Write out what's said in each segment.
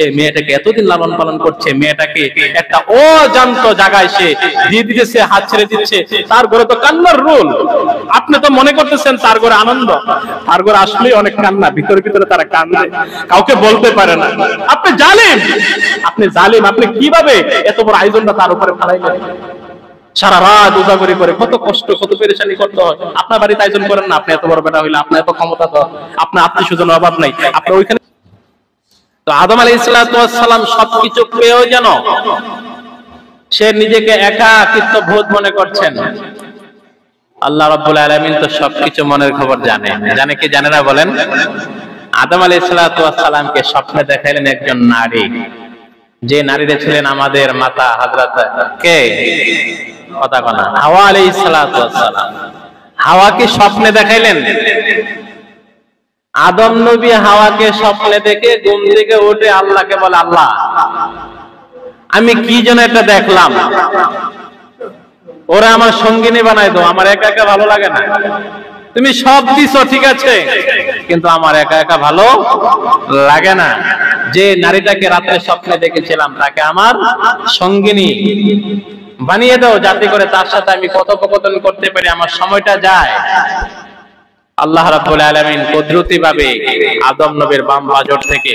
করছে, মেয়েটাকে এতদিন লালন পালন করছে, মেয়েটাকে একটা অজান্ত জায়গায় সে দিয়ে দিতেছে, হাত ছেড়ে দিচ্ছে। তার ঘরে তো কান্নার রোল। আপনি তো মনে করতেছেন তার ঘরে আনন্দ, তার ঘরে আসলেই অনেক কান্না, ভিতরে ভিতরে তারা কান্দে, কাউকে বলতে পারে না। আপনি জালিম, আপনি জালিম। আপনি কিভাবে এত বড় আয়োজনটা তার উপরে ফেলাইলেন? সারা রাত উজাগরি করে কত কষ্ট, কত পেরেশানি করতে হয়। আপনার বাড়িতে আয়োজন করেন না, আপনি এত বড় বেটা হইলে, আপনার এত ক্ষমতা তো, আপনার আত্মীয় স্বজনের অভাব নাই, আপনার ওইখানে। তো আদম আলাইহিস সালাম সবকিছু পেয়েও যেন সে নিজেকে একাকিত্ব বোধ মনে করছেন। আল্লাহ রাব্বুল আলামিন তো সবকিছু মনের খবর জানে। জানে কি জানে না বলেন? আদম আলাইহিস সালামকে স্বপ্নে দেখাইলেন একজন নারী, যে নারীরা ছিলেন আমাদের মাতা হযরত কে, কথা বলা, হাওয়া আলাইহিস সালাম। হাওয়াকে স্বপ্নে দেখাইলেন। আদম নবী হাওয়াকে স্বপ্নে দেখে ঘুম থেকে উঠে আল্লাহকে বলে, আল্লাহ আমি কি যেন এটা দেখলাম, ওরা আমার সঙ্গিনী বানাই দাও, আমার একা একা ভালো লাগে না। তুমি সব দিছো ঠিক আছে, কিন্তু আমার একা একা ভালো লাগে না। যে নারীটাকে রাতে স্বপ্নে দেখেছিলাম তাকে আমার সঙ্গিনী বানিয়ে দাও, যাতে করে তার সাথে আমি কথোপকথন করতে পারি, আমার সময়টা যায়। আল্লাহ রাব্বুল আলামিন কুদরতিভাবে আদম নবীর বাম বাজর থেকে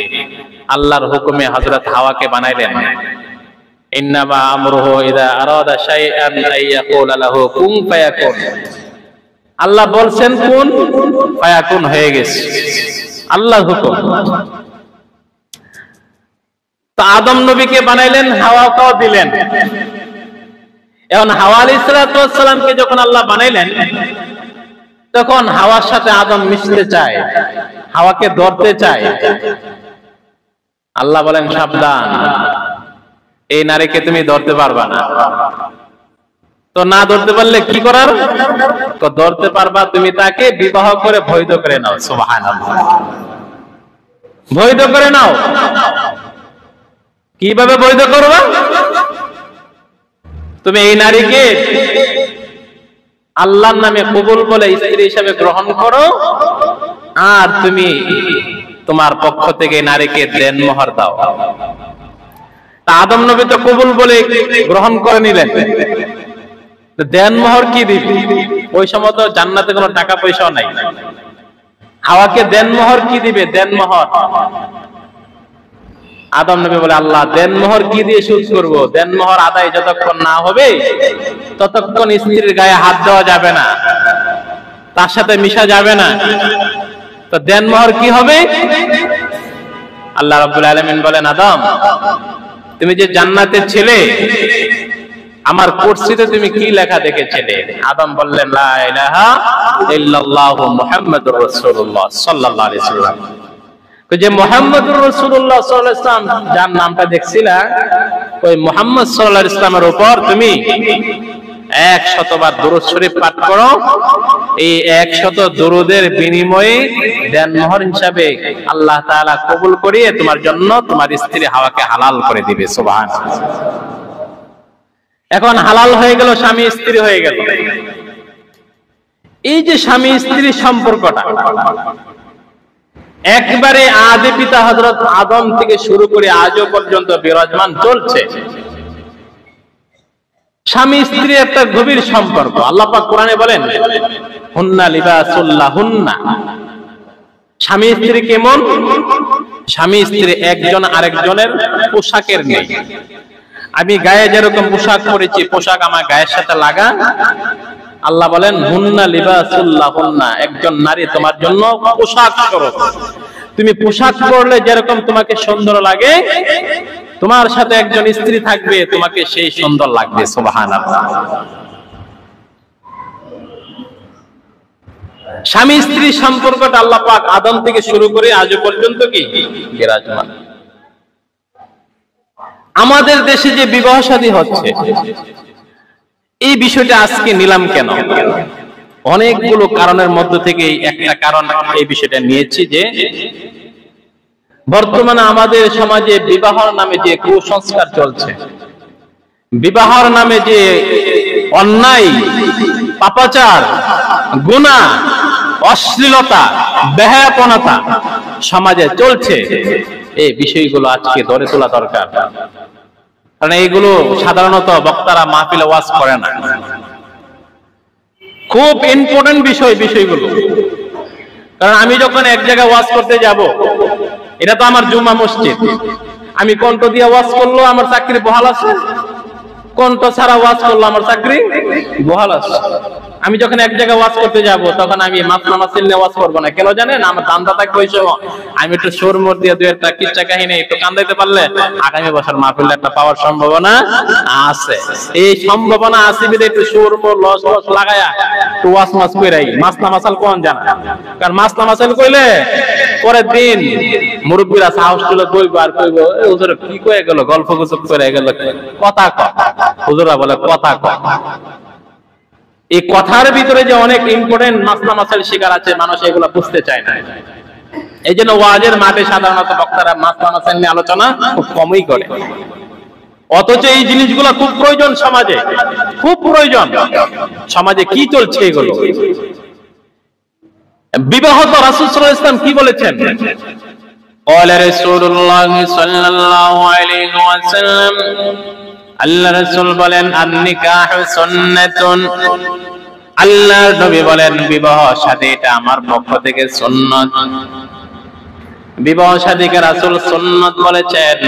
আল্লাহর হুকুমে হযরত হাওয়াকে বানাইলেন। ইন্নামা আমরুহু ইযা আরাদা শাইআন আইয়াকুলা লাহু কুন ফায়াকুন। আল্লাহ বলছেন কুন ফায়াকুন, হয়ে গেছে, আল্লাহর হুকুম। তো আদম নবীকে বানাইলেন, হাওয়াকেও দিলেন। এখন হাওয়া আলাইহিস সালামকে যখন আল্লাহ বানাইলেন, তখন হাওয়ার সাথে আদম মিশতে চায়, হাওয়াকে ধরতে চায়। আল্লাহ বলেন, সাবধান, এই নারীকে তুমি ধরতে পারবা না। তো না ধরতে পারলে কি করার? তো ধরতে পারবা, তুমি তাকে বিবাহ করে বৈধ করে নাও। সুবহানাল্লাহ, বৈধ করে নাও। কিভাবে বৈধ করবা? তুমি এই নারীকে আল্লাহর নামে কবুল বলে স্ত্রী হিসেবে গ্রহণ করো, আর তুমি তোমার পক্ষ থেকে নারীকে দেনমোহর দাও। তা আদম নবী তো কবুল বলে গ্রহণ করে নিলেন, দেনমোহর কি দিবে? ওই সময় তো জান্নাতে কোনো টাকা পয়সাও নাই। হাওয়াকে দেনমোহর কি দিবে? দেনমোহর। আদম নবী বলে, আল্লাহ দেনমোহর কি দিয়ে শোধ করবো? দেনমোহর আদায় যতক্ষণ না হবে ততক্ষণ স্ত্রীর গায়ে হাত দেওয়া যাবে না, তার সাথে মিশা যাবে না। তো দেনমোহর কি হবে? আল্লাহ রাব্বুল আলামিন বলেন, আদম তুমি যে জান্নাতে ছিলে, আমার কুরসিতে তুমি কি লেখা দেখেছিলে? আদম বললেন, লা ইলাহা ইল্লাল্লাহু মুহাম্মাদুর রাসূলুল্লাহ সাল্লাল্লাহু আলাইহি ওয়াসাল্লাম। যে মুহাম্মাদুর রাসূলুল্লাহ সাল্লাল্লাহু আলাইহি ওয়াসাল্লাম যার নামটা দেখছিলা, ওই মুহাম্মদ সাল্লাল্লাহু আলাইহি ওয়াসাল্লামের উপর তুমি 100 বার দুরূদ শরীফ পাঠ করো। এই 100 দুরূদের বিনিময়ে দেনমোহর হিসাবে আল্লাহ তাআলা কবুল করিয়ে তোমার জন্য তোমার স্ত্রী হাওয়াকে হালাল করে দিবে। সুবহানাল্লাহ। এখন হালাল হয়ে গেল, স্বামী স্ত্রী হয়ে গেল। এই যে স্বামী স্ত্রীর সম্পর্কটা একবারে আদি পিতা হযরত আদম থেকে শুরু করে আজও পর্যন্ত বিরাজমান চলছে। স্বামী স্ত্রী একটা গভীর সম্পর্ক। আল্লাহ পাক কোরআনে বলেন, হুন্না লিবাসুল লাহুন্না। স্বামী স্ত্রী কেমন? স্বামী স্ত্রী একজন আরেকজনের পোশাকের নেই। আমি গায়ে যেরকম পোশাক পরেছি, পোশাক আমার গায়ের সাথে লাগা। আল্লাহ বলেন, হুন্না লিবাসুল লাহুন্না, একজন নারী তোমার জন্য পোশাক স্বরূপ। তুমি পোশাক পরলে যেরকম তোমাকে সুন্দর লাগে, তোমার সাথে একজন স্ত্রী থাকবে, তোমাকে সেই সুন্দর লাগবে। সুবহানাল্লাহ। স্বামী স্ত্রী সম্পর্কটা আল্লাহ পাক আদম থেকে শুরু করে আজ পর্যন্ত কি বিরাজমান। আমাদের দেশে যে বিবাহ শাদী হচ্ছে, এই বিষয়টা আজকে নিলাম কেন? অনেকগুলো কারণের মধ্য থেকে একটা কারণ এই বিষয়টা নিয়েছি, যে বর্তমানে আমাদের সমাজে বিবাহর নামে যে কুসংস্কার চলছে, বিবাহর নামে যে অন্যায়, পাপাচার, গুনাহ, অশ্লীলতা, বেহায়াপনাতা সমাজে চলছে, এই বিষয়গুলো আজকে ধরে তোলা দরকার, কারণ এইগুলো সাধারণত বক্তারা মাহফিলে ওয়াজ করে না। খুব ইম্পর্টেন্ট বিষয়গুলো। কারণ আমি যখন এক জায়গায় ওয়াজ করতে যাব, এটা তো আমার জুম্মা মসজিদ, আমি কণ্ঠ দিয়ে ওয়াজ করলো আমার চাকরি বহাল আছে, কণ্ঠ ছাড়া ওয়াজ করলো আমার চাকরি বহাল আছে। আমি যখন এক জায়গায় ওয়াজ করতে যাব তখন আমি মাসলা মাসিল নিয়ে ওয়াজ করবো না। কেন জানেন? আমার দান্দা থাকবে ওই সময় আমি একটু সুর মোর দিয়ে দুই একটা কিচ্ছা কাহিনী একটু কান্দাইতে পারলে আগামী বছর মাহফিলে একটা পাওয়ার সম্ভাবনা আছে। এই সম্ভাবনা আছে বিধে একটু সুর মোর লস লাগায়া একটু ওয়াজ মাস কইরাই। মাসলা মাসাল কোন জানা, কারণ মাসলা মাসাল কইলে পরের দিন মুরব্বীরা সাহস তুলে কইবো আর কইবো হুজুর কি কয়ে গেল, গল্প গুজব করে গেল, কথা ক। হুজুরা বলে কথা ক। এই কথার ভিতরে যে অনেক ইম্পর্টেন্ট মাসলা মাসাইল শিকার আছে, মানুষ এগুলো বুঝতে চায় না। এই জন্য ওয়াজের মাঠে সাধারণত বক্তারা মাসলা মাসাইল নিয়ে আলোচনা খুব কমই করে, অথচ এই জিনিসগুলো খুব প্রয়োজন সমাজে, খুব প্রয়োজন। সমাজে কি চলছে এগুলো? বিবাহত রাসূল সাল্লাল্লাহু আলাইহি ওয়াসাল্লাম কি বলেছেন? ক্বালা রাসূলুল্লাহ সাল্লাল্লাহু আলাইহি ওয়াসাল্লাম, আল্লাহ রাসূল বলেন আন-নিকাহু সুন্নাতুন, আল্লাহর নবী বলেন বিবাহ শাদী এটা আমার পক্ষ থেকে সুন্নাত। বিবাহ শাদীকে রাসূল সুন্নাত বলেছেন।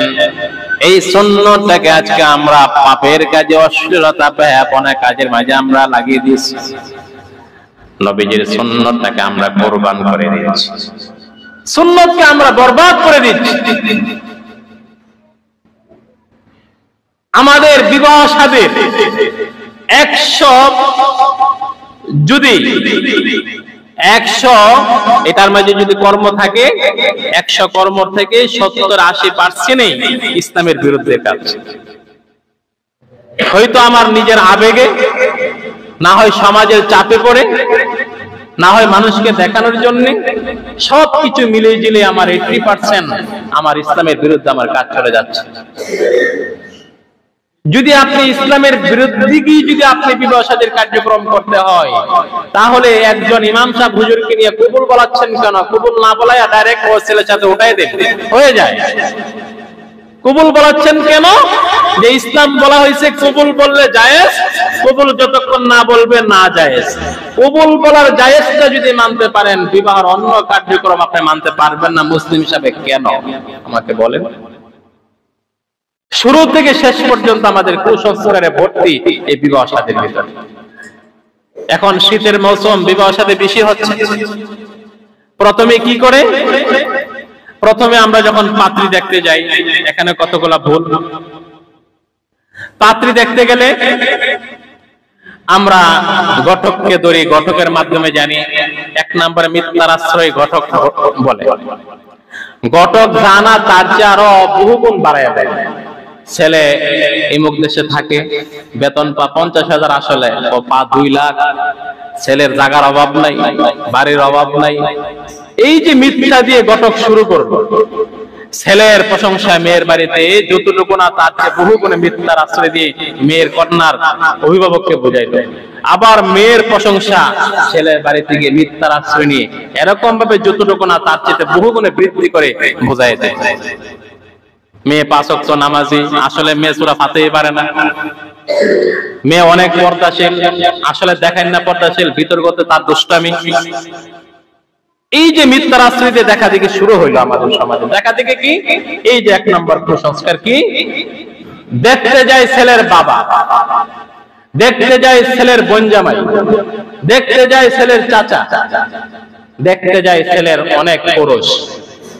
এই সুন্নাতটাকে আজকে আমরা পাপের কাজে, অশ্লীলতা, বেহায়াপনা কাজের মাঝে আমরা লাগিয়ে দিয়েছি। নবীজির সুন্নাতটাকে আমরা কুরবান করে দিয়েছি, সুন্নাতকে আমরা বরবাদ করে দিচ্ছি। আমাদের বিবাহ শাদীর 100 যদি 100 এটার মাঝে যদি কর্ম থাকে, 100 কর্ম থেকে 70-80% ইসলামের বিরুদ্ধে কাজ। হয়তো আমার নিজের আবেগে, না হয় সমাজের চাপে পড়ে, না হয় মানুষকে দেখানোর জন্য, সবকিছু মিলিয়ে জিলে আমার 80% আমার ইসলামের বিরুদ্ধে আমার কাজ চলে যাচ্ছে। যদি আপনি ইসলামের বিরুদ্ধে গিয়ে যদি আপনি বিবাহ শাদীর কার্যক্রম করতে হয়, তাহলে একজন ইমাম সাহেব হুজুরকে নিয়ে কবুল বলাচ্ছেন কেন? কবুল না বলায়া ডাইরেক্ট ও ছেলের সাথে উঠাই দেন, হয়ে যায়। কবুল বলাচ্ছেন কেন? যে ইসলাম বলা হয়েছে কবুল বললে জায়েজ, কবুল যতক্ষণ না বলবে না জায়েজ। কবুল বলার জায়েজটা যদি মানতে পারেন, বিবাহের অন্য কার্যক্রম আপনি মানতে পারবেন না মুসলিম হিসাবে কেন? আমাকে বলেন। শুরু থেকে শেষ পর্যন্ত আমাদের কুসংস্কারে ভর্তি এই বিবাহ শাদীর ভিতরে। এখন শীতের মৌসুম, বিবাহ শাদী বেশি হচ্ছে। প্রথমে কি করে? প্রথমে আমরা যখন পাত্রী দেখতে যাই, এখানে কতগুলা ভুল। পাত্রী দেখতে গেলে আমরা ঘটককে ধরি, ঘটকের মাধ্যমে জানি। 1 নম্বরে মিথ্যার আশ্রয় ঘটক বলে। ঘটক জানা তার চেয়ে আরো বহুগুণ বাড়াইয়া দেয়। ছেলে ইমুক দেশে থাকে, বেতন পা 50,000, আসলে ও পা 2 লাখ। ছেলের জায়গার অভাব নাই, বাড়ির অভাব নাই। এই যে মিথ্যা দিয়ে ঘটক শুরু করলো, ছেলের প্রশংসা মেয়ের বাড়িতে যতটুকু না তার চেয়ে বহু গুণে মিথ্যার আশ্রয় দিয়ে মেয়ের কন্যার অভিভাবককে বোঝাইতো। আবার মেয়ের প্রশংসা ছেলের বাড়িতে গিয়ে মিথ্যার আশ্রয় নিয়ে এরকম ভাবে যতটুকু না তার চেয়ে বহু গুণে বৃদ্ধি করে বোঝাই দেয়। মেয়ে 5 ওয়াক্ত নামাজি, আসলে মেয়ে সূরা ফাতিহা পারে না। মেয়ে অনেক পর্দাশীল, আসলে দেখেন না পর্দাশীল, ভিতরগত তার দুষ্টামি। এই যে মিথ্যার আশ্রয়তে দেখা দেখি শুরু হইলো আমাদের সমাজে। দেখা দেখি কি? এই যে 1 নম্বর কুসংস্কার কি? দেখতে যায় ছেলের বাবা, দেখতে যায় ছেলের বোন জামাই, দেখতে যায় ছেলের চাচা, দেখতে যায় ছেলের অনেক পুরুষ।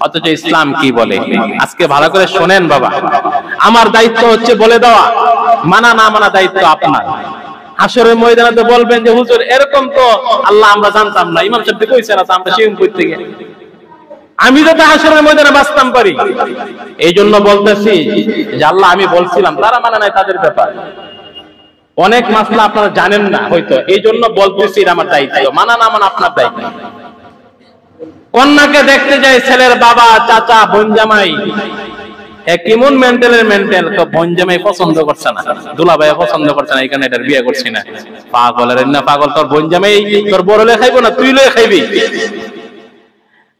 অথচ ইসলাম কি বলে? আজকে ভালো করে শোনেন বাবা, আমার দায়িত্ব হচ্ছে বলে দেওয়া, মানা না মানা দায়িত্ব আপনার। হাসরের ময়দানে বলবেন যে হুজুর এরকম তো আল্লাহ আমরা জানতাম না, ইমাম সাহেব কইছেন আছে আমরা শিউন করতে গিয়ে, আমি তো হাসরের ময়দানে বাঁচতাম পারি। এই জন্য বলতেছি যে আল্লাহ আমি বলছিলাম, তারা মানে নাই, তাদের ব্যাপার। অনেক মাসলা আপনারা জানেন না হয়তো, এই জন্য বলতেছি আমার দায়িত্ব, মানা না মানা আপনার দায়িত্ব। কন্যাকে দেখতে যায় ছেলের বাবা, চাচা, বোন জামাই। কেমন মেন্টালের মেন্টাল, তো বোন জামাই পছন্দ করছে না, দুলাভাই পছন্দ করছে না, এখানে এটার বিয়ে করছি না। পাগলের না পাগল, তোর বোন জামাই তোর বড় লে খাইবো না, তুই লয়ে খাইবি।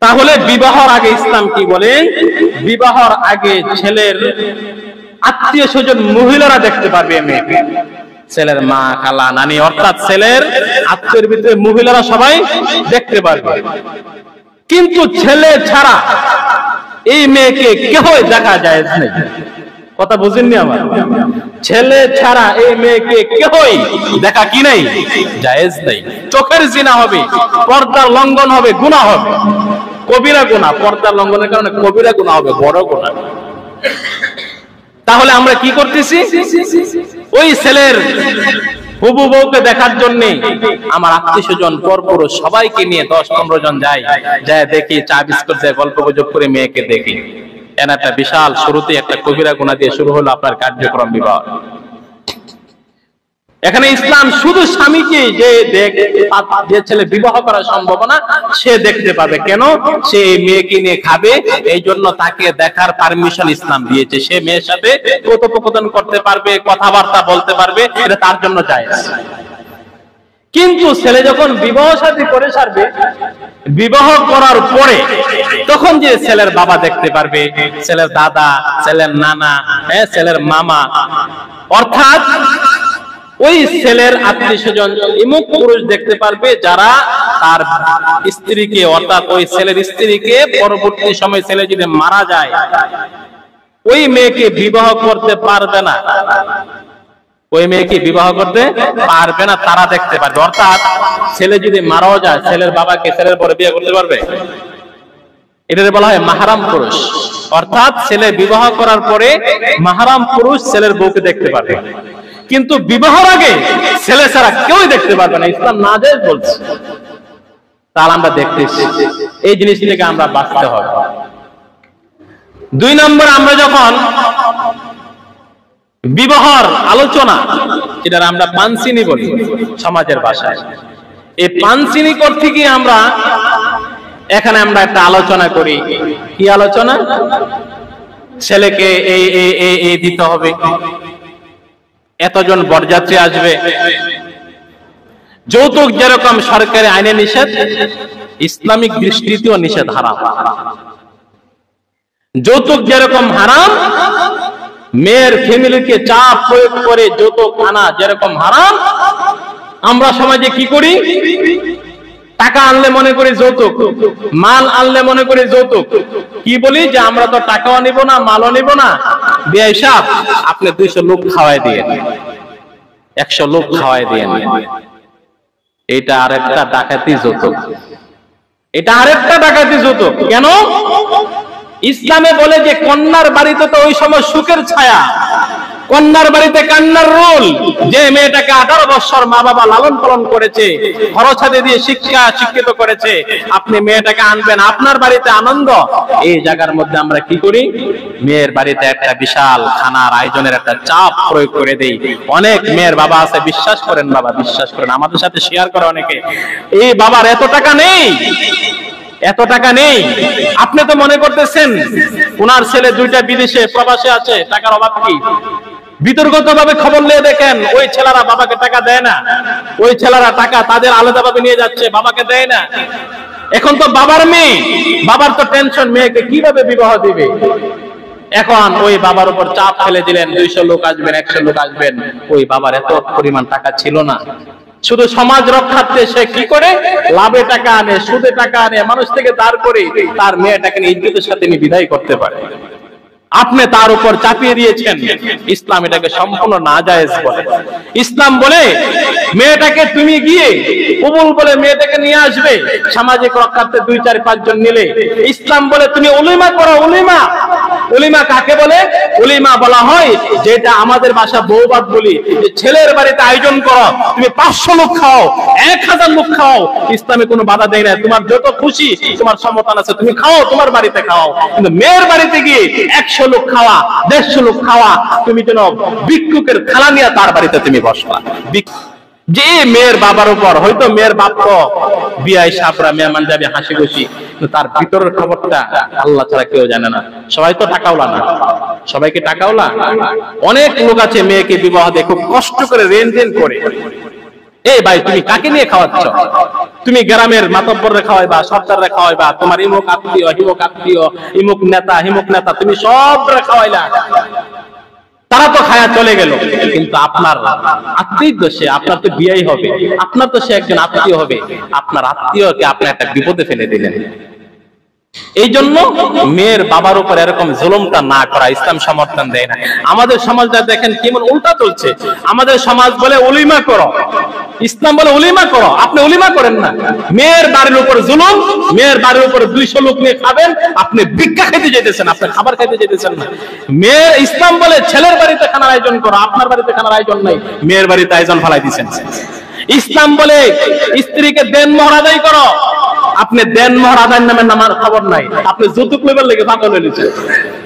তাহলে বিবাহর আগে ইসলাম কি বলে? বিবাহর আগে ছেলের আত্মীয় স্বজন মহিলারা দেখতে পারবে মেয়েকে, ছেলের মা, খালা, নানি, অর্থাৎ ছেলের আত্মীয়ের ভিতরে মহিলারা সবাই দেখতে পারবে। কিন্তু ছেলে ছাড়া এই মেয়েকে কেউই দেখা যায় না। কথা বুঝেননি আমার? ছেলে ছাড়া এই মেয়েকে কেউই দেখা কি নাই, জায়েজ নাই। চোখের জিনা হবে, পর্দার লঙ্ঘন হবে, গুনাহ হবে, কবিরা গুনাহ। পর্দার লঙ্ঘনের কারণে কবিরা গুনাহ হবে, বড় গুনাহ। তাহলে আমরা কি করতেছি? ওই ছেলের হবু বউকে দেখার জন্য আমার আত্মীয় স্বজন পরপুরুষ সবাইকে নিয়ে 10-15 জন যায়, দেখি চা বিস্কুট দিয়ে গল্প গুজব করে মেয়েকে দেখি। একটা বিশাল শুরুতে একটা কবিরা গুনাহ দিয়ে শুরু হলো আপনার কার্যক্রম বিবাহ। এখানে ইসলাম শুধু স্বামীকে যে ছেলে বিবাহ করার সম্ভাবনা সে দেখতে পাবে। কেন? সে মেয়েকে নিয়ে খাবে, এই জন্য তাকে দেখার পারমিশন ইসলাম দিয়েছে। সে মেয়ের সাথে কথোপকথন করতে পারবে, কথাবার্তা বলতে পারবে, এটা তার জন্য জায়েজ। কিন্তু ছেলে যখন বিবাহ শাদী করে সারবে, বিবাহ করার পরে তখন যে ছেলের বাবা দেখতে পারবে, ছেলের দাদা, ছেলের নানা, ছেলের মামা, অর্থাৎ ওই ছেলের আত্মীয় স্বজন এমন পুরুষ দেখতে পারবে যারা তার স্ত্রীকে, অর্থাৎ ওই ছেলের স্ত্রীকে পরবর্তী সময় ছেলে যদি মারা যায় ওই মেয়েকে বিবাহ করতে পারবে না, ওই মেয়েকে বিবাহ করতে পারবে না, তারা দেখতে পারবে। অর্থাৎ ছেলে যদি মারাও যায়, ছেলের বাবাকে ছেলের পরে বিয়ে করতে পারবে। এটাকে বলা হয় মাহরাম পুরুষ। অর্থাৎ ছেলে বিবাহ করার পরে মাহরাম পুরুষ ছেলের বউকে দেখতে পারবে, কিন্তু বিবাহের আগে ছেলে ছাড়া কেউ দেখতে পারবে না। ইসলাম নাজায়েজ বলছে। তাহলে আমরা দেখতেছি এই জিনিস থেকে আমরা বাঁচতে হবে। 2 নম্বর, আমরা যখন বিবাহর আলোচনা, যেটা আমরা পানসিনি বলি সমাজের ভাষায়, এই পানসিনি করতে গিয়ে আমরা এখানে আমরা একটা আলোচনা করি। কি আলোচনা? ছেলেকে এই দিতে হবে, এতজন বরযাত্রী আসবে, যৌতুক যেরকম সরকারি আইনে নিষেধ, ইসলামিক দৃষ্টিতেও নিষেধ, হারাম। যৌতুক যেরকম হারাম, মেয়ের ফ্যামিলিকে চাপ প্রয়োগ করে যৌতুক আনা যেরকম হারাম, আমরা সমাজে কি করি? টাকা আনলে মনে করি যৌতুক, মাল আনলে মনে করি যৌতুক। কি বলি? যে আমরা তো টাকাও নিব না, মালও নিব না, বিয়ে সাহেব আপনি 200 লোক খাওয়াই দিয়ে, 100 লোক খাওয়াই দিয়ে। এটা আরেকটা ডাকাতি যৌতুক, এটা আরেকটা ডাকাতি যৌতুক। কেন? ইসলামে বলে যে কন্যার বাড়িতে তো ওই সময় সুখের ছায়া, কন্যার বাড়িতে কান্নার রোল। যে মেয়েটাকে 18 বছর মা বাবা লালন পালন করেছে, খরচ হাতে দিয়ে শিক্ষিত করেছে, আপনি মেয়েটাকে আনবেন, আপনার বাড়িতে আনন্দ। এই জায়গার মধ্যে আমরা কি করি? মেয়ের বাড়িতে একটা বিশাল খানার আয়োজনের একটা চাপ প্রয়োগ করে দেই। অনেক মেয়ের বাবা আছে, বিশ্বাস করেন বাবা, বিশ্বাস করেন, আমাদের সাথে শেয়ার করে অনেকে, এই বাবার এত টাকা নেই, এত টাকা নেই। আপনি তো মনে করতেছেন ওনার ছেলে 2টা বিদেশে প্রবাসে আছে, টাকার অভাব কি? বিতর্কত ভাবে খবর নিয়ে দেখেন, ওই ছেলেরা বাবাকে টাকা দেয় না, ওই ছেলেরা টাকা তাদের আলাদাভাবে নিয়ে যাচ্ছে, বাবাকে দেয় না। এখন তো বাবার মেয়ে, বাবার তো টেনশন, মেয়েকে কিভাবে বিবাহ দিবে। এখন ওই বাবার উপর চাপ ফেলে দিলেন, 200 লোক আসবেন, 100 লোক আসবেন। ওই বাবার এত পরিমাণ টাকা ছিল না, শুধু সমাজ রক্ষার্থে সে কি করে? লাভে টাকা আনে, সুদে টাকা আনে, মানুষ থেকে ধার করে তার মেয়েটাকে ইজ্জতের সাথে বিদায় করতে পারে। আপনি তার উপর চাপিয়ে দিয়েছেন। ইসলাম এটাকে সম্পূর্ণ নাজায়েজ বলে। ইসলাম বলে মেয়েটাকে তুমি গিয়ে কবুল বলে মেয়েটাকে নিয়ে আসবে, সামাজিক রক্ষার্থে 2-4-5 জন নিলে। ইসলাম বলে তুমি উলিমা করো। উলিমা, উলিমা কাকে বলে? উলিমা বলা হয় যেটা আমাদের ভাষা বউবাদ বলি, যে ছেলের বাড়িতে আয়োজন করো, তুমি 500 লোক খাও, 1000 লোক খাও, ইসলামে কোনো বাধা দেয় না। তোমার যত খুশি, তোমার সমতান আছে, তুমি খাও, তোমার বাড়িতে খাও। কিন্তু মেয়ের বাড়িতে গিয়ে 100 লোক খাওয়া, 150 লোক খাওয়া, তুমি যেন ভিক্ষুকের থালা নিয়ে তার বাড়িতে তুমি বসবা। যে মেয়ের বাবার উপর, হয়তো মেয়ের বাপ তো বিয়াই সাপরা মেহমান যাবে হাসি খুশি, তার ভিতরের খবরটা আল্লাহ ছাড়া কেউ জানে না। সবাই তো টাকাওয়ালা না, সবাইকে টাকাওয়ালা। অনেক লোক আছে মেয়েকে বিবাহ দিয়ে খুব কষ্ট করে লেনদেন করে। এই ভাই তুমি কাকে নিয়ে খাওয়াচ্ছ? তুমি গ্রামের মাতব্বররে খাওয়াইবা, সর্দাররে খাওয়াইবা, তোমার ইমুক আত্মীয়, হিমুক আত্মীয়, ইমুক নেতা, হিমুক নেতা, তুমি সবরে খাওয়াইলা, তারা তো খায়া চলে গেল, কিন্তু আপনার আত্মীয় দোষে আপনার তো বিয়াই হবে, আপনার তো সে একজন আত্মীয় হবে, আপনার আত্মীয়কে আপনি একটা বিপদে ফেলে দিলেন। এই জন্য মেয়ের বাবার উপর এরকম জুলুমটা না করা ইসলাম সমর্থন দেয় না। আমাদের সমাজটা দেখেন কেমন উল্টা চলছে। আমাদের সমাজ বলে উলিমা করো, ইসলাম বলে উলিমা করো, আপনি উলিমা করেন না। মেয়ের বাড়ির উপর জুলুম, মেয়ের বাড়ির উপর 200 লোক নিয়ে খাবেন, আপনি ভিক্ষা খেতে যেতেছেন, আপনি খাবার খেতে যেতেছেন না। মেয়ের ইসলাম বলে ছেলের বাড়িতে খানার আয়োজন করো, আপনার বাড়িতে খানার আয়োজন নাই, মেয়ের বাড়িতে আয়োজন ফেলাই দিচ্ছেন। ইসলাম বলে স্ত্রীকে দেন মোহর আদায় করো, আপনি দেন মোহর আদায়ের নামে নামার খবর নাই, আপনি যৌতুক লেবার লেগে পাগল হয়েছে।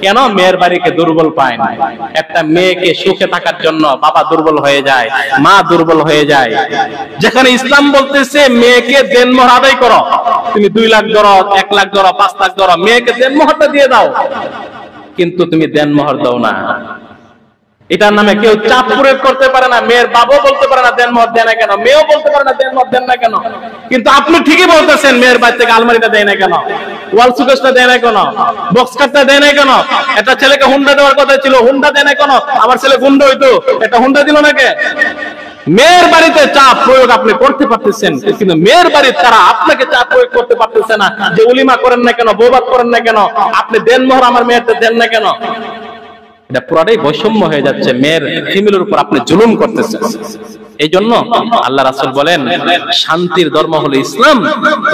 কেন? মেয়ের বাড়িকে দুর্বল পায় না। একটা মেয়েকে সুখে থাকার জন্য বাবা দুর্বল হয়ে যায়, মা দুর্বল হয়ে যায়। যেখানে ইসলাম বলতেছে মেয়েকে দেন মোহর আদায় করো, তুমি 2 লাখ ধরো, 1 লাখ ধরো, 5 লাখ ধরো, মেয়েকে দেন মোহরটা দিয়ে দাও, কিন্তু তুমি দেন মোহর দাও না। এটার নামে কেউ চাপ প্রয়োগ করতে পারে না। মেয়ের বাবাও বলতে পারে না দেন মোহর দেয় না কেন, মেয়েও বলতে পারে না দেন মোহর দেন না কেন, কিন্তু আপনি ঠিকই বলতেছেন মেয়ের বাড়ি থেকে আলমারিটা দেয় না কেন, ওয়াল সুকেসটা দেয় না কেন, বক্স কাটটা দেয় না কেন, একটা ছেলেকে হুন্ডা দেওয়ার কথা ছিল, হুন্ডা দেয় না কেন, আমার ছেলে গুন্ডা হইতো, একটা হুন্ডা দিল না কে? মেয়ের বাড়িতে চাপ প্রয়োগ আপনি করতে পারতেছেন, কিন্তু মেয়ের বাড়ির তারা আপনাকে চাপ প্রয়োগ করতে পারতেছে না যে উলিমা করেন না কেন, বৌবাদ করেন না কেন, আপনি দেন মোহর আমার মেয়েরটা দেন না কেন। এটা পুরাটাই বৈষম্য হয়ে যাচ্ছে, মেয়ের ফ্যামিলির উপর আপনি জুলুম করতেছেন। এই জন্য আল্লাহ রাসূল বলেন শান্তির ধর্ম হলো ইসলাম।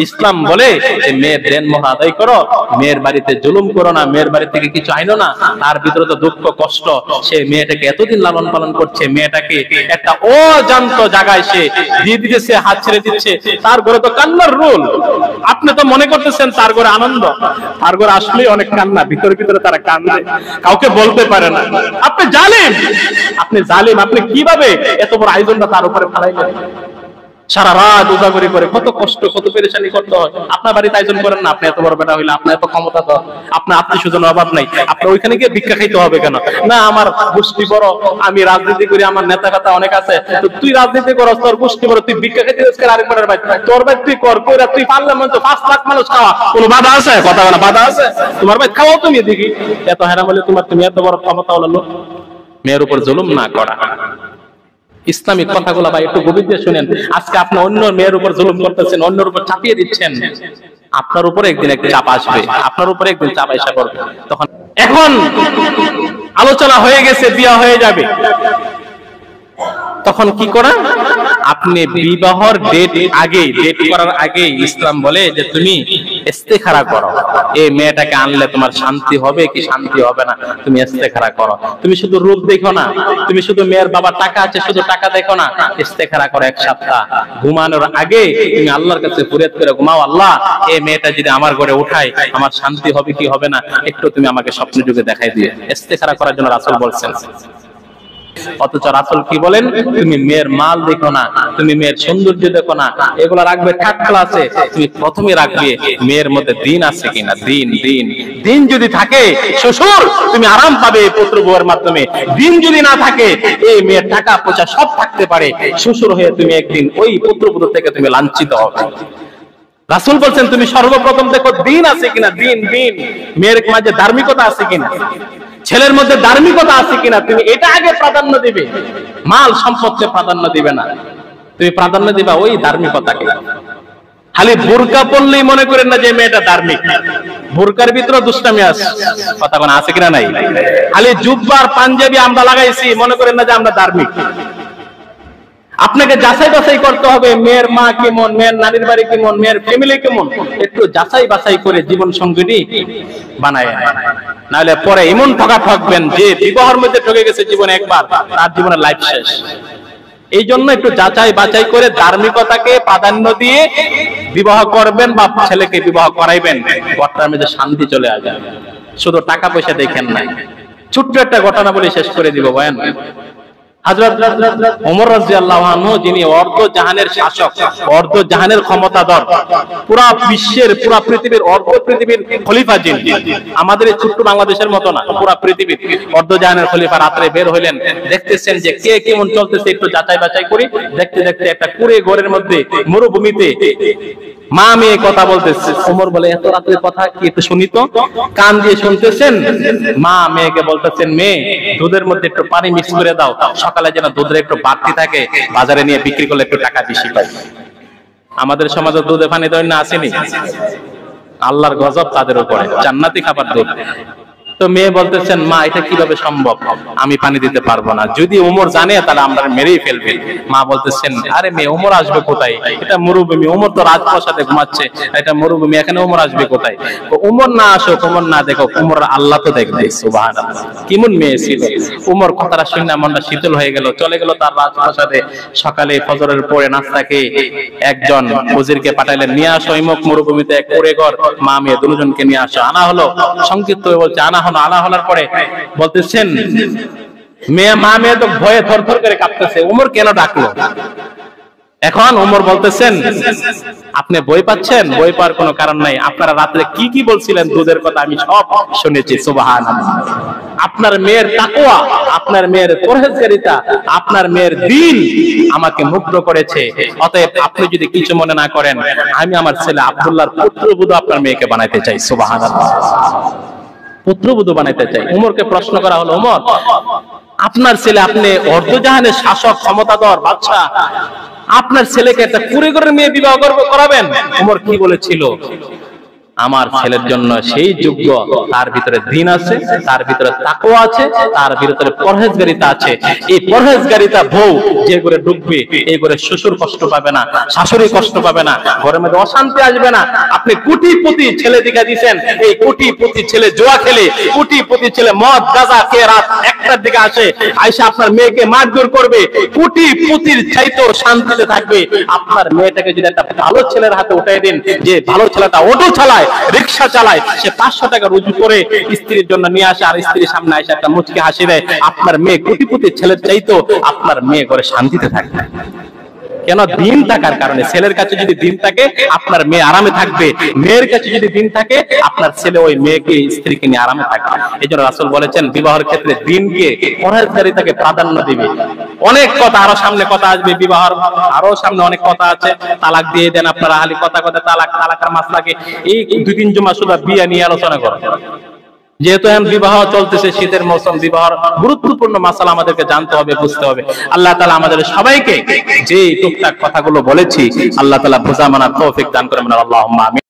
ইসলাম বলে যে মেয়ের দেন মোহর আদায় করো, মেয়ের বাড়িতে জুলুম করো না, মেয়ের বাড়ি থেকে কিছু আইনো না। তার ভিতরে তো দুঃখ কষ্ট, সে মেয়েটাকে এতদিন লালন পালন করছে, মেয়েটাকে একটা অজান্ত জায়গায় সে দিয়ে দিতেছে, হাত ছেড়ে দিচ্ছে, তার ঘরে তো কান্নার রোল। আপনি তো মনে করতেছেন তার ঘরে আনন্দ, তার ঘরে আসলেই অনেক কান্না, ভিতরে ভিতরে তারা কান্দে, কাউকে বলতে পারে না। আপনি জালিম, আপনি জালিম, আপনি কিভাবে এত বড় আয়োজনটা তার উপরে ফেলাইলেন? সারা রাত উজাগরি করে কত কষ্ট, কত পেরেশানি করতে হয়। আপনার বাড়িতে আয়োজন করেন না, আপনি এত বড় বেটা হইলে, আপনার এত ক্ষমতা তো, আপনার আত্মীয় স্বজনের অভাব নাই, আপনার ওইখানে গিয়ে ভিক্ষা খাইতে হবে কেন? না আমার গোষ্ঠী বড়, আমি রাজনীতি করি, আমার নেতা কথা অনেক আছে, তো তুই রাজনীতি করস, তোর গোষ্ঠী বড়, তুই ভিক্ষা খাইতে আরেকবারের বাড়ি, তোর বাড়ি তুই কর, কইরা তুই পার্লামেন্ট 5 লাখ মানুষ খাওয়া, কোনো বাধা আছে? কথা বলা বাধা আছে? তোমার ভাই খাওয়াও তুমি, দেখি এত হেরাম হলে তোমার, তুমি এত বড় ক্ষমতা হলো লোক। মেয়ের উপর জুলুম না করা, ইসলামিক কথাগুলো ভাই একটু গভীর দিয়ে শুনেন। আজকে আপনি অন্য মেয়ের উপর জুলুম করতেছেন, অন্যের উপর চাপিয়ে দিচ্ছেন, আপনার উপরে একদিন একটা চাপ আসবে, আপনার উপরে একদিন চাপ এসে পড়বে। তখন এখন আলোচনা হয়ে গেছে, বিয়ে হয়ে যাবে, তখন কি করা? আপনি বিবাহর ডেট করার আগে ইসলাম বলে যে তুমি ইস্তেখারা করো, এই মেয়েটাকে আনলে তোমার শান্তি হবে কি শান্তি হবে না, তুমি ইস্তেখারা করো। তুমি শুধু রূপ দেখো না, তুমি শুধু মেয়ের বাবার টাকা আছে শুধু টাকা দেখো না, ইস্তেখারা করো 1 সপ্তাহ। ঘুমানোর আগে তুমি আল্লাহর কাছে ফরিয়াদ করে ঘুমাও, আল্লাহ এই মেয়েটা যদি আমার ঘরে উঠায় আমার শান্তি হবে কি হবে না, একটু তুমি আমাকে স্বপ্ন যুগে দেখাই দিয়ে। ইস্তেখারা করার জন্য রাসূল বলছেন। অথচ রাসূল কি বলেন? তুমি মেয়ের মাল দেখো না, তুমি মেয়ের সৌন্দর্য দেখো না, এগুলো রাখবে থার্ড ক্লাসে, তুমি প্রথমে রাখবে মেয়ের মধ্যে দিন আছে কিনা। দিন যদি থাকে শ্বশুর তুমি আরাম পাবে পুত্র বউয়ের মাধ্যমে, দিন যদি না থাকে এই মেয়ের টাকা পয়সা সব থাকতে পারে, শ্বশুর হয়ে তুমি একদিন ওই পুত্রবধূ থেকে তুমি লাঞ্ছিত হবে। রাসূল বলছেন তুমি সর্বপ্রথম দেখো দিন আছে কিনা, দিন মেয়ের মাঝে ধার্মিকতা আছে কিনা, ছেলের মধ্যে ধার্মিকতা আছে কিনা, তুমি এটা আগে প্রাধান্য দিবে, মাল সম্পদকে প্রাধান্য দিবে না, তুমি প্রাধান্য দিবা ওই ধার্মিকতাকে। খালি বোরকা পরলেই মনে করেন না যে মেয়েটা ধার্মিক, বোরকার ভিতরে দুষ্টামি আছে, কথা কোন আছে কিনা নাই। খালি জুব্বার পাঞ্জাবি আমরা লাগাইছি মনে করেন না যে আমরা ধার্মিক। আপনাকে যাচাই বাছাই করতে হবে, মেয়ের মা কেমন, মেয়ের নানির বাড়ি কেমন, মেয়ের ফ্যামিলি কেমন, একটু যাচাই বাছাই করে জীবন সঙ্গিনী বানায়, নাহলে পরে এমন ঠকা ঠকবেন যে বিবাহের মধ্যে ঠকে গেছে জীবনে একবার, তার জীবনের লাইফ শেষ। এই জন্য একটু যাচাই বাছাই করে ধার্মিকতাকে প্রাধান্য দিয়ে বিবাহ করবেন বা ছেলেকে বিবাহ করাইবেন, ঘরটার মধ্যে শান্তি চলে আসবে। শুধু টাকা পয়সা দেখেন নাই। ছোট্ট একটা ঘটনা বলে শেষ করে দিব বয়ান। হযরত ওমর রাদিয়াল্লাহু আনহু, যিনি অর্ধ জাহানের শাসক, অর্ধ জাহানের ক্ষমতাধর, পুরা বিশ্বের, পুরা পৃথিবীর, অর্ধ পৃথিবীর খলিফা যিনি, আমাদের এই ছোট্ট বাংলাদেশের মতো না, পুরা পৃথিবীর অর্ধ জাহানের খলিফা, রাত্রে বের হইলেন, দেখতেছেন যে কে কেমন চলতেছে, একটু যাচাই বাছাই করি। দেখতে দেখতে একটা কুড়ে ঘরের মধ্যে মরুভূমিতে মা মেয়ে কথা বলতেছে। ওমর বলে, এত রাত্রে কথা কি, একটু শুনি তো। কান দিয়ে শুনতেছেন, মা মেয়েকে বলতেছেন, মেয়ে দুধের মধ্যে একটু পানি মিক্স করে দাও, সকালে যেন দুধের একটু বাড়তি থাকে, বাজারে নিয়ে বিক্রি করলে একটু টাকা বেশি পাই। আমাদের সমাজে দুধে পানি দৈন্য আসেনি? আল্লাহর গজব তাদের উপরে, জান্নাতি খাবার দুধ। তো মেয়ে বলতেছেন, মা এটা কিভাবে সম্ভব, আমি পানি দিতে পারবো না, যদি ওমর জানে তাহলে আমরা মেরেই ফেলবে। মা বলতেছেন, আরে মেয়ে, ওমর আসবে কোথায়, এটা মরুভূমি, ওমর তো রাজপ্রাসাদে ঘুমাচ্ছে, এটা মরুভূমি, এখানে ওমর আসবে কোথায়? ওমর না আসুক, ওমর না দেখো, ওমর আল্লাহ তো দেখবে। সুবহানাল্লাহ, কেমন মেয়ে ছিল। ওমর কথাটা শুনে মনটা শীতল হয়ে গেল, চলে গেল তার রাজপ্রাসাদে। সকালে ফজরের পরে নাস্তা খেয়ে একজন ওজিরকে পাঠাইলেন, নিয়ে আসো ইমক মরুভূমিতে এক কুড়ে ঘর, মা মেয়ে দুজনকে নিয়ে আসো। আনা হলো, সংক্ষিপ্ত হয়ে বলছে আনা হলো। আনা হলার পরে বলতেছেন, মা মেয়ে তো ভয়ে থরথর করে কাঁপতেছে, ওমর কেন ডাকলো? এখন ওমর বলতেছেন, আপনি বই পাচ্ছেন? বই পাওয়ার কোনো কারণ নাই, আপনারা রাত্রে কি কি বলছিলেন দুধের কথা আমি সব শুনেছি। সুবহানাল্লাহ, আপনার মেয়ের তাকওয়া, আপনার মেয়ের পরহেজগারিতা, আপনার মেয়ের দ্বীন আমাকে মুগ্ধ করেছে। অতএব আপনি যদি কিছু মনে না করেন, আমি আমার ছেলে আব্দুল্লাহর পুত্রবধূ আপনার মেয়েকে বানাইতে চাই। সুবহানাল্লাহ, পুত্রবধূ বানাইতে চাই। উমরকে প্রশ্ন করা হলো, উমর আপনার ছেলে, আপনি অর্ধজাহানের শাসক, ক্ষমতাধর বাদশা, আপনার ছেলেকে একটা কুড়ে ঘরের মেয়ে বিবাহ করাবেন? উমর কি বলেছিল? আমার ছেলের জন্য সেই যোগ্য, তার ভিতরে দ্বীন আছে, তার ভিতরে তাকওয়া আছে, তার ভিতরে পরহেজগারিতা আছে। এই পরহেজগারিতা বউ যে ঘরে ঢুকবে, এই ঘরে শ্বশুর কষ্ট পাবে না, শাশুড়ি কষ্ট পাবে না, ঘরের মধ্যে অশান্তি আসবে না। আপনি কোটিপতি ছেলে দিকে দিচ্ছেন, এই কোটিপতি ছেলে জুয়া খেলে, কোটিপতি ছেলে মদ গাঁজা খেয়ে রাত 1টার দিকে আসে, আয়সা আপনার মেয়েকে মারধর করবে। কোটিপতির চাইতেও শান্তিতে থাকবে। আপনার মেয়েটাকে যদি একটা ভালো ছেলের হাতে উঠাই দিন, যে ভালো ছেলেটা অটো চালায়, রিক্সা চালায়, সে 500 টাকা রুজু করে স্ত্রীর জন্য নিয়ে আসে, আর স্ত্রীর সামনে এসে একটা মুচকি হাসি দেয়, আপনার মেয়ে কোটিপতি ছেলের চাইতেও আপনার মেয়ে ঘরে শান্তিতে থাকবে। কেন? দিন থাকার কারণে। ছেলের কাছে যদি দিন থাকে, আপনার মেয়ে আরামে থাকবে। মেয়ের কাছে যদি দিন থাকে, আপনার ছেলে ওই মেয়েকে, স্ত্রীকে নিয়ে আরামে থাকবে। এই জন্য রাসূল বলেছেন, বিবাহের ক্ষেত্রে দিনকে, পরহেজগারিতাকে প্রাধান্য দিবে। অনেক কথা, আরো সামনে কথা আসবে বিবাহের, আরো সামনে অনেক কথা আছে। তালাক দিয়ে দেন আপনারা, খালি কথা কথা তালাক, তালাকের মাসলাকে এই 2-3 জুমা শুধু বিয়ে নিয়ে আলোচনা করেন। যেহেতু এখন বিবাহ চলতেছে, শীতের মৌসুম, বিবাহের গুরুত্বপূর্ণ মাসালা আমাদেরকে জানতে হবে, বুঝতে হবে। আল্লাহ তাআলা আমাদের সবাইকে যে টুকটাক কথাগুলো বলেছি, আল্লাহ তাআলা বোঝা মানার তৌফিক দান করেন। আল্লাহুম্মা আমিন।